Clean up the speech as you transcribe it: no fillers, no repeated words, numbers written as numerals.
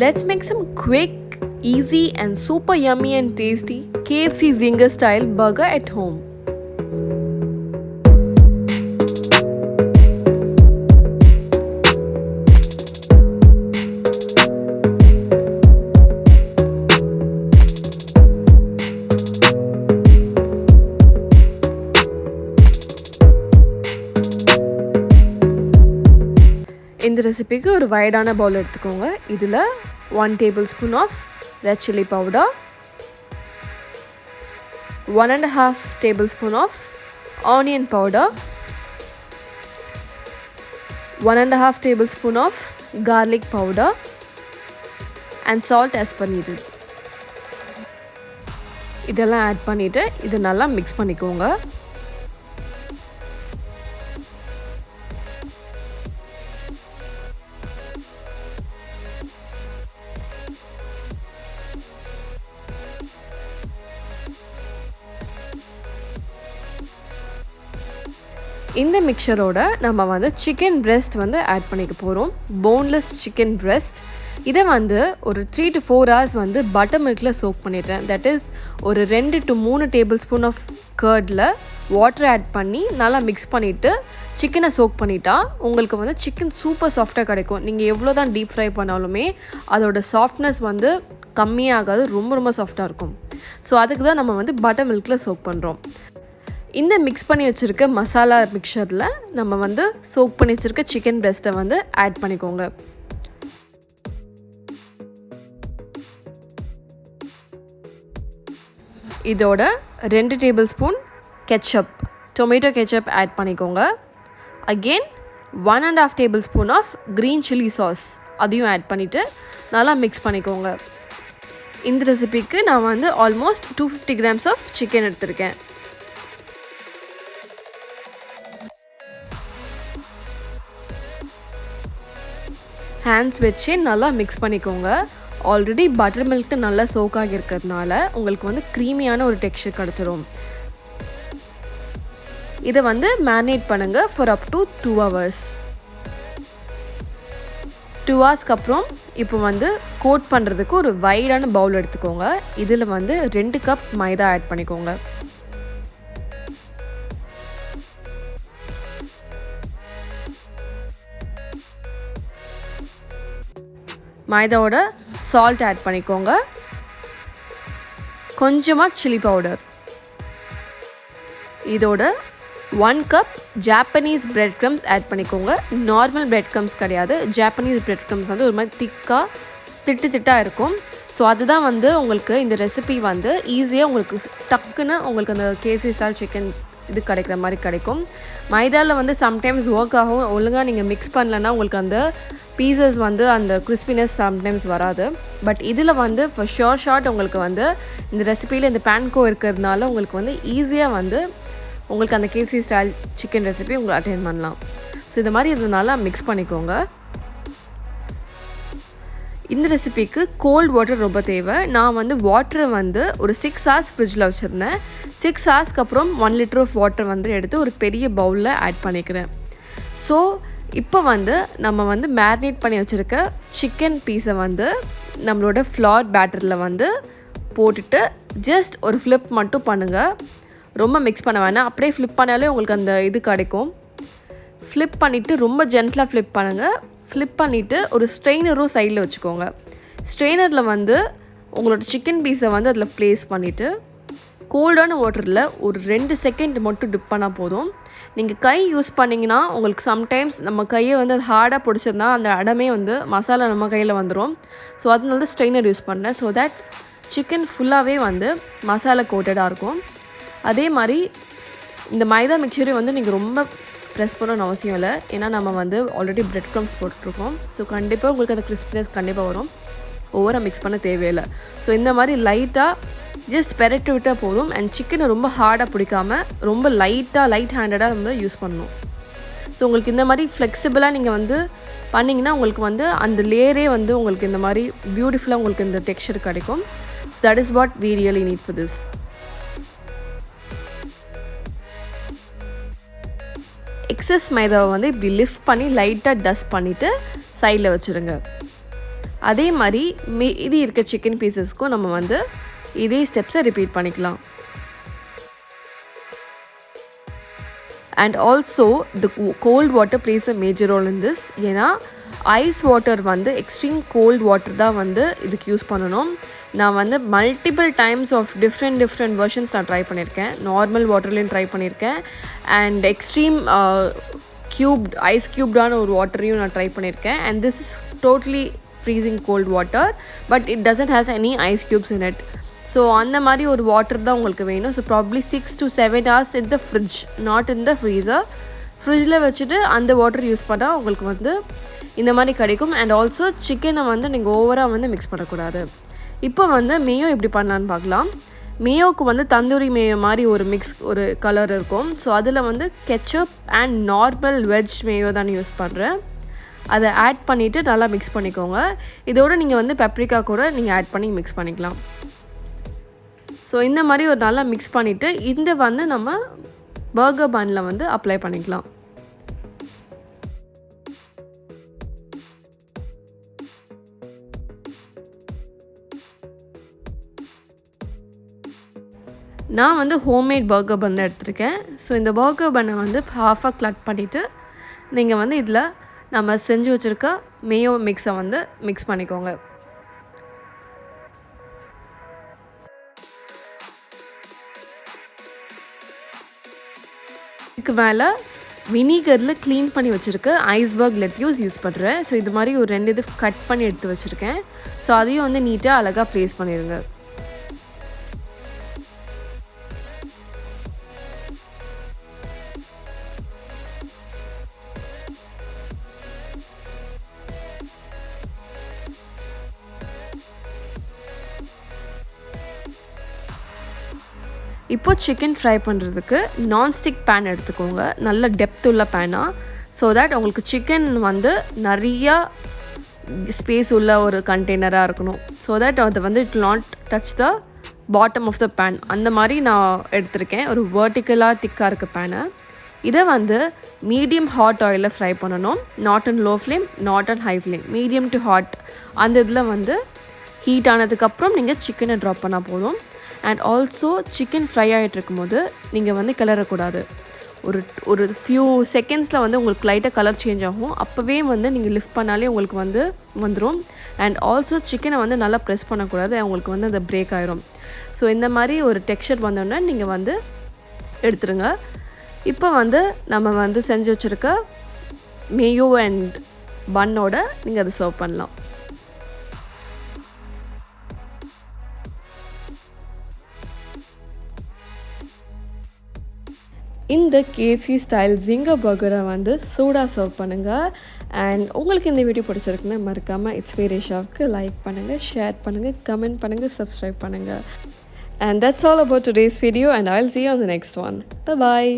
Let's make some quick, easy and super yummy and tasty KFC Zinger style burger at home. இந்த ரெசிபிக்கு ஒரு வைடான பவுல் எடுத்துக்கோங்க. இதில் 1 tablespoon of red chili powder, 1.5 tablespoon of onion powder, 1.5 tablespoon of garlic powder and salt as per needed. இதெல்லாம் add பண்ணிவிட்டு இதை நல்லா mix பண்ணிக்கோங்க. இந்த மிக்சரோட நம்ம வந்து சிக்கன் பிரெஸ்ட் வந்து ஆட் பண்ணிக்க போகிறோம். Boneless chicken breast. இதை வந்து ஒரு 3 to 4 hours வந்து பட்டர் மில்கில் சோக் பண்ணிடுறேன். தட் இஸ் ஒரு 2 to 3 tablespoon ஆஃப் கர்டில் வாட்டர் ஆட் பண்ணி நல்லா மிக்ஸ் பண்ணிவிட்டு சிக்கனை சோக் பண்ணிட்டா உங்களுக்கு வந்து சிக்கன் சூப்பர் சாஃப்டாக கிடைக்கும். நீங்கள் எவ்வளோ தான் டீப் ஃப்ரை பண்ணாலுமே அதோட சாஃப்ட்னஸ் வந்து கம்மியாகாது, ரொம்ப ரொம்ப சாஃப்டாக இருக்கும். ஸோ அதுக்கு தான் நம்ம வந்து பட்டர் மில்கில் சோக் பண்ணுறோம். இந்த மிக்ஸ் பண்ணி வச்சுருக்க மசாலா மிக்சரில் நம்ம வந்து சோக் பண்ணி வச்சுருக்க சிக்கன் பிரெஸ்ட்டை வந்து ஆட் பண்ணிக்கோங்க. இதோட 2 tablespoon ketchup, tomato ketchup add பண்ணிக்கோங்க. Again 1.5 tablespoon of green chilli sauce அதையும் ஆட் பண்ணிவிட்டு நல்லா மிக்ஸ் பண்ணிக்கோங்க. இந்த ரெசிபிக்கு நான் வந்து ஆல்மோஸ்ட் 250 grams ஆஃப் சிக்கன் எடுத்திருக்கேன். ஹேண்ட்ஸ் வச்சு நல்லா மிக்ஸ் பண்ணிக்கோங்க. ஆல்ரெடி பட்டர் மில்க்கு நல்லா சோக் ஆகியிருக்கிறதுனால உங்களுக்கு வந்து க்ரீமியான ஒரு டெக்ஸ்சர் கிடச்சிரும். இதை வந்து மேரினேட் பண்ணுங்கள் ஃபார் அப் டு 2 hours. 2 ஹவர்ஸ்க்கு அப்புறம் இப்போ வந்து கோட் பண்ணுறதுக்கு ஒரு வைடான பவுல் எடுத்துக்கோங்க. இதில் வந்து 2 கப் மைதா ஆட் பண்ணிக்கோங்க. மைதாவோட சால்ட் ஆட் பண்ணிக்கோங்க. கொஞ்சமாக சில்லி பவுடர். இதோட 1 cup Japanese bread crumbs add பண்ணிக்கோங்க. நார்மல் பிரெட் க்ரம்ஸ் கிடையாது. ஜாப்பனீஸ் பிரெட் க்ரம்ஸ் வந்து ஒரு மாதிரி திட்டாக இருக்கும். ஸோ அதுதான் வந்து உங்களுக்கு இந்த ரெசிபி வந்து ஈஸியாக உங்களுக்கு டக்குன்னு உங்களுக்கு அந்த KFC ஸ்டைல் சிக்கன் இது கிடைக்கிற மாதிரி கிடைக்கும். மைதாவில் வந்து சம்டைம்ஸ் ஒர்க் ஆகும். ஒழுங்காக நீங்கள் மிக்ஸ் பண்ணலன்னா உங்களுக்கு அந்த பீசஸ் வந்து அந்த கிறிஸ்பினஸ் சம்டைம்ஸ் வராது. பட் இதில் வந்து ஃபார் ஷார்ட் உங்களுக்கு வந்து இந்த ரெசிபியில் இந்த பேன்கோ இருக்கிறதுனால உங்களுக்கு வந்து ஈஸியாக வந்து உங்களுக்கு அந்த KFC ஸ்டைல் சிக்கன் ரெசிபி உங்களுக்கு அட்டெண்ட் பண்ணலாம். ஸோ இது மாதிரி இதனால மிக்ஸ் பண்ணிக்கோங்க. இந்த ரெசிபிக்கு கோல்ட் வாட்டர் ரொம்ப தேவை. நான் வந்து வாட்டரை வந்து ஒரு 6 hours ஃப்ரிட்ஜில் வச்சுருந்தேன். 6 ஹவர்ஸ்க்கு அப்புறம் 1 liter ஆஃப் வாட்டர் வந்து எடுத்து ஒரு பெரிய பவுலில் ஆட் பண்ணிக்கிறேன். ஸோ இப்போ வந்து நம்ம வந்து மேரினேட் பண்ணி வச்சுருக்க சிக்கன் பீஸை வந்து நம்மளோட ஃப்ளார் பேட்டரில் வந்து போட்டுட்டு ஜஸ்ட் ஒரு ஃப்ளிப் மட்டும் பண்ணுங்கள். ரொம்ப மிக்ஸ் பண்ண வேணாம். அப்படியே ஃப்ளிப் பண்ணாலே உங்களுக்கு அந்த இது கிடைக்கும். ஃப்ளிப் பண்ணிவிட்டு ரொம்ப ஜென்டலாக ஃப்ளிப் பண்ணுங்கள். ஃப்ளிப் பண்ணிவிட்டு ஒரு ஸ்ட்ரெயினரும் சைடில் வச்சுக்கோங்க. ஸ்ட்ரெயினரில் வந்து உங்களோட சிக்கன் பீஸை வந்து அதில் ப்ளேஸ் பண்ணிவிட்டு கோல்டான வாட்டரில் ஒரு 2 செகண்ட் மட்டும் டிப் பண்ணால் போதும். நீங்கள் கை யூஸ் பண்ணிங்கன்னா உங்களுக்கு சம்டைம்ஸ் நம்ம கையை வந்து அது ஹார்டாக பிடிச்சிருந்தா அந்த இடமே வந்து மசாலா நம்ம கையில் வந்துடும். ஸோ அதனால தான் ஸ்ட்ரெயினர் யூஸ் பண்ணேன். ஸோ தட் சிக்கன் ஃபுல்லாகவே வந்து மசாலா கோட்டடாக இருக்கும். அதே மாதிரி இந்த மைதா மிக்சரையும் வந்து நீங்கள் ரொம்ப ப்ரெஸ் பண்ணணும்னு அவசியம் இல்லை. ஏன்னா நம்ம வந்து ஆல்ரெடி பிரெட் க்ரம்ஸ் போட்டுருக்கோம். ஸோ கண்டிப்பாக உங்களுக்கு அந்த கிறிஸ்பினஸ் கண்டிப்பாக வரும். ஓவராக மிக்ஸ் பண்ண தேவையில்லை. ஸோ இந்த மாதிரி லைட்டாக ஜஸ்ட் பெரட்டு விட்டால் போதும். அண்ட் சிக்கனை ரொம்ப ஹார்டாக பிடிக்காமல் ரொம்ப லைட் ஹேண்டடாக நம்ம யூஸ் பண்ணணும். ஸோ உங்களுக்கு இந்த மாதிரி ஃப்ளெக்சிபிளாக நீங்கள் வந்து பண்ணிங்கன்னா உங்களுக்கு வந்து அந்த லேயரே வந்து உங்களுக்கு இந்த மாதிரி பியூட்டிஃபுல்லாக உங்களுக்கு இந்த டெக்ஸ்சர் கிடைக்கும். So that is what we really need for this. Excess மைதாவை வந்து இப்படி லிஃப்ட் பண்ணி லைட்டாக டஸ்ட் பண்ணிவிட்டு சைடில் வச்சுருங்க. அதே மாதிரி மீதி இருக்க சிக்கன் பீசஸ்க்கும் நம்ம வந்து இதே ஸ்டெப்ஸை ரிப்பீட் பண்ணிக்கலாம். And also the cold water plays a major role in this. ஏன்னா ஐஸ் வாட்டர் வந்து எக்ஸ்ட்ரீம் கோல்ட் வாட்டர் தான் வந்து இதுக்கு யூஸ் பண்ணணும். நான் வந்து multiple times of different versions நான் ட்ரை பண்ணியிருக்கேன். நார்மல் வாட்டர்லேயும் ட்ரை பண்ணியிருக்கேன் அண்ட் எக்ஸ்ட்ரீம் ஐஸ் க்யூப்டான ஒரு வாட்டரையும் நான் ட்ரை பண்ணியிருக்கேன். And this is totally freezing cold water, but it doesn't has any ice cubes in it. So அந்த மாதிரி ஒரு வாட்டர் தான் உங்களுக்கு வேணும். So probably 6 to 7 hours in the fridge, not in the freezer. ஃப்ரிட்ஜில் வச்சுட்டு அந்த வாட்டர் யூஸ் பண்ணால் உங்களுக்கு வந்து இந்த மாதிரி கிடைக்கும். அண்ட் ஆல்சோ சிக்கனை வந்து நீங்கள் ஓவராக வந்து மிக்ஸ் பண்ணக்கூடாது. இப்போ வந்து மேயோ எப்படி பண்ணலான்னு பார்க்கலாம். மேயோவுக்கு வந்து தந்தூரி மேயோ மாதிரி ஒரு கலர் இருக்கும். ஸோ அதில் வந்து ketchup and normal veg Mayo தான் யூஸ் பண்ணுறேன். அதை ஆட் பண்ணிவிட்டு நல்லா மிக்ஸ் பண்ணிக்கோங்க. இதோடு நீங்கள் வந்து பெப்ரிக்கா கூட நீங்கள் ஆட் பண்ணி மிக்ஸ் பண்ணிக்கலாம். ஸோ இந்த மாதிரி ஒரு நல்லா மிக்ஸ் பண்ணிவிட்டு இந்த வந்து நம்ம பர்கர் பன்னில் வந்து அப்ளை பண்ணிக்கலாம். நான் வந்து ஹோம்மேட் பர்கர் பன் எடுத்திருக்கேன். ஸோ இந்த பர்கர் பன்னை வந்து ஹாஃபாக கட் பண்ணிவிட்டு நீங்கள் வந்து இதில் நம்ம செஞ்சு வச்சுருக்க மேயோ மிக்ஸை வந்து மிக்ஸ் பண்ணிக்கோங்க. இதுக்கு மேலே வினிகரில் க்ளீன் பண்ணி வச்சுருக்க ஐஸ்பர்க் லெட்யூஸ் யூஸ் பண்ணுறேன். ஸோ இது மாதிரி ஒரு 2 இது கட் பண்ணி எடுத்து வச்சுருக்கேன். ஸோ அதையும் வந்து நீட்டாக அழகாக ப்ளேஸ் பண்ணிடுங்க. இப்போ சிக்கன் ஃப்ரை பண்ணுறதுக்கு நான்ஸ்டிக் பேன் எடுத்துக்கோங்க, நல்ல டெப்த் உள்ள பேனாக. ஸோ தட் உங்களுக்கு சிக்கன் வந்து நிறையா ஸ்பேஸ் உள்ள ஒரு கண்டெய்னராக இருக்கணும். ஸோ தட் அதை வந்து it not touch the bottom of the pan. அந்த மாதிரி நான் எடுத்திருக்கேன், ஒரு வேர்ட்டிக்கலாக திக்காக இருக்க பேனை. இதை வந்து மீடியம் ஹாட் ஆயிலில் ஃப்ரை பண்ணணும். Not and low flame, not and high flame, medium to hot. அந்த இதில் வந்து ஹீட் ஆனதுக்கப்புறம் நீங்கள் சிக்கனை ட்ராப் பண்ணால் போதும். அண்ட் ஆல்சோ சிக்கன் ஃப்ரை ஆகிட்டு இருக்கும்போது நீங்கள் வந்து கிளறக்கூடாது. ஒரு ஃபியூ செகண்ட்ஸில் வந்து உங்களுக்கு லைட்டாக கலர் சேஞ்ச் ஆகும். அப்போவே வந்து நீங்கள் லிஃப்ட் பண்ணாலே உங்களுக்கு வந்து வந்துடும். அண்ட் ஆல்சோ சிக்கனை வந்து நல்லா ப்ரெஸ் பண்ணக்கூடாது, உங்களுக்கு வந்து அது பிரேக் ஆகிரும். ஸோ இந்த மாதிரி ஒரு டெக்ஸ்சர் வந்தோடனே நீங்கள் வந்து எடுத்துருங்க. இப்போ வந்து நம்ம வந்து செஞ்சு வச்சுருக்க மேயோ அண்ட் பன்னோட நீங்கள் அதை சர்வ் பண்ணலாம். இந்த KFC ஸ்டைல் ஜிங்கர் பர்கரை வந்து சூடாக சர்வ் பண்ணுங்கள். அண்ட் உங்களுக்கு இந்த வீடியோ பிடிச்சிருக்குன்னா மறக்காமல் இட்ஸ் வேரேஷாவுக்கு லைக் பண்ணுங்கள், ஷேர் பண்ணுங்கள், கமெண்ட் பண்ணுங்கள், சப்ஸ்கிரைப் பண்ணுங்கள். And that's all about today's video, and I'll see you on the next one. Bye-bye.